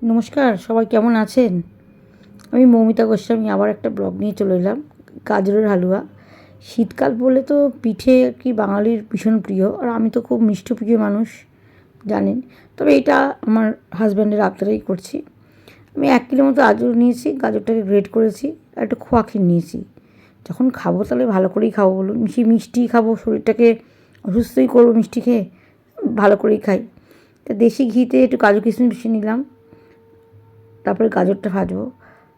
নমস্কার, সবাই কেমন আছেন? আমি মৌমিতা গোস্বামী আবার একটা ব্লগ নিয়ে চলে এলাম। গাজরের হালুয়া। শীতকাল বলে তো পিঠে কি বাঙালির ভীষণ প্রিয়, আর আমি তো খুব মিষ্টপ্রিয় মানুষ, জানেন। তবে এটা আমার হাজব্যান্ডের আবদারেই করছি। আমি 1 কিলো মতো গাজর নিয়েছি, গাজরটাকে গ্রেট করেছি, আর একটু খোয়া ক্ষীর নিয়েছি। যখন খাবো তাহলে ভালো করেই খাবো, বলুন। মিষ্টি খাবো, শরীরটাকে অসুস্থই করবো মিষ্টি খেয়ে, ভালো করেই খাই। তা দেশি ঘিতে একটু কাজু কিশমিশ মিশিয়ে নিলাম, তারপরে গাজরটা ভাজবো।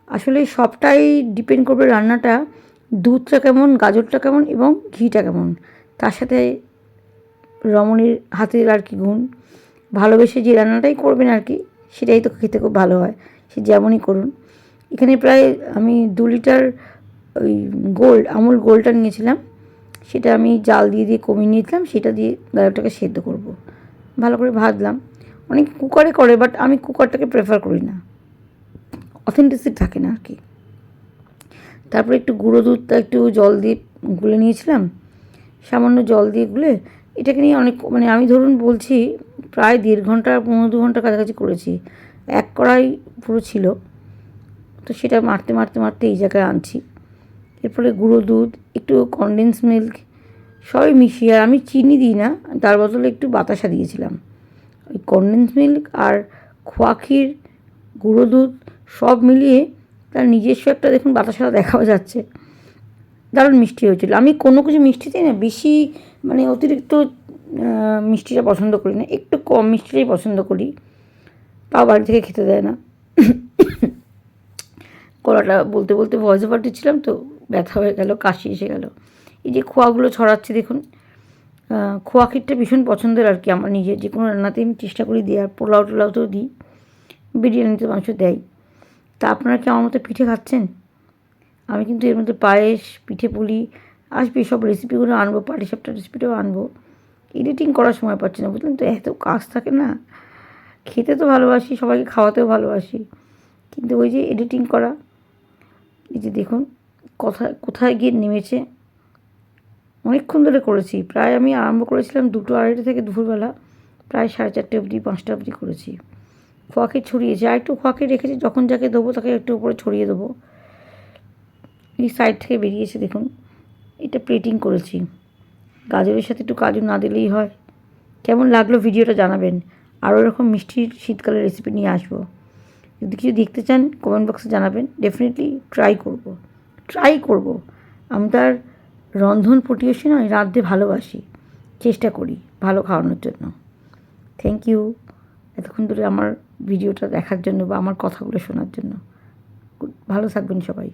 আসলে সবটাই ডিপেন্ড করবে রান্নাটা দুধটা কেমন, গাজরটা কেমন এবং ঘিটা কেমন, তার সাথে রমণীর হাতের আর কি গুণ। ভালোবেসে যে রান্নাটাই করবেন আর কি, সেটাই তো খেতে খুব ভালো হয়, সে যেমনই করুন। এখানে প্রায় আমি 2 লিটার ওই আমুল গোল্ডটা নিয়েছিলাম, সেটা আমি জাল দিয়ে দিয়ে কমিয়ে নিয়েছিলাম, সেটা দিয়ে গাজরটাকে সেদ্ধ করব। ভালো করে ভাজলাম। অনেকে কুকারে করে, বাট আমি কুকারটাকে প্রেফার করি না, অথেন্টিসিটি থাকে না আর কি। তারপরে একটু গুঁড়ো দুধটা একটু জল দিয়ে গুলে নিয়েছিলাম, সামান্য জল দিয়ে গুলে। এটাকে নিয়ে অনেক, মানে আমি ধরুন বলছি প্রায় 1.5 ঘন্টা 1.5-2 ঘন্টা কাছাকাছি করেছি। 1 কড়াই পুরো ছিল, তো সেটা মারতে মারতে মারতে এই জায়গায় আনছি। এরপরে গুঁড়ো দুধ, একটু কনডেন্স মিল্ক সবই মিশিয়ে, আর আমি চিনি দিই না, তার বদলে একটু বাতাসা দিয়েছিলাম। ওই কনডেন্স মিল্ক আর খোয়া ক্ষীর, গুঁড়ো দুধ সব মিলিয়ে তার নিজস্ব একটা, দেখুন বাতাসাটা দেখাও যাচ্ছে, দারুণ মিষ্টি হয়েছিল। আমি কোনো কিছু মিষ্টিতেই না বেশি, মানে অতিরিক্ত মিষ্টিটা পছন্দ করি না, একটু কম মিষ্টিটাই পছন্দ করি। তাও বাড়ি থেকে খেতে দেয় না। গলাটা বলতে বলতে ভয়েস ওভার দিচ্ছিলাম তো, ব্যথা হয়ে গেল, কাশি এসে গেল। এই যে খোয়াগুলো ছড়াচ্ছে দেখুন। খোয়া ক্ষীরটা ভীষণ পছন্দের আর কি আমার নিজের, যে কোনো রান্নাতেই আমি চেষ্টা করি দেওয়ার। পোলাও টোলাওতেও দিই, বিরিয়ানিতে মাংস দেয়। তা আপনারা কি আমার মতো পিঠে খাচ্ছেন? আমি কিন্তু এর মধ্যে পায়েস, পিঠে পুলি আসবে, সব রেসিপিগুলো আনবো, পাটিসাপটার রেসিপিটাও আনবো। এডিটিং করার সময় পাচ্ছি না, বুঝলেন তো, এত কাজ থাকে না। খেতে তো ভালোবাসি, সবাইকে খাওয়াতেও ভালোবাসি, কিন্তু ওই যে এডিটিং করা। এই যে দেখুন কোথায় গিয়ে নেমেছে। অনেকক্ষণ ধরে করেছি, প্রায় আমি আরম্ভ করেছিলাম 2-2:30 থেকে দুপুরবেলা, প্রায় 4:30 অবধি, 5টা অবধি করেছি। খোয়াকে ছড়িয়েছি, আর একটু খোয়াকে রেখেছি, যখন যাকে দেবো তাকে একটু উপরে ছড়িয়ে দেবো। এই সাইড থেকে বেরিয়েছে দেখুন। এটা প্লেটিং করেছি, গাজরের সাথে একটু কাজু না দিলেই হয়। কেমন লাগলো ভিডিওটা জানাবেন। আরও এরকম মিষ্টির শীতকালের রেসিপি নিয়ে আসবো। যদি কিছু দেখতে চান কমেন্ট বক্সে জানাবেন, ডেফিনেটলি ট্রাই করব। আমি তার রন্ধন পটিয়সী নয়, রাঁধতে ভালোবাসি, চেষ্টা করি ভালো খাওয়ানোর জন্য। থ্যাংক ইউ এতক্ষণ ধরে আমার ভিডিওটা দেখার জন্য বা আমার কথাগুলো শোনার জন্য। ভালো থাকবেন সবাই।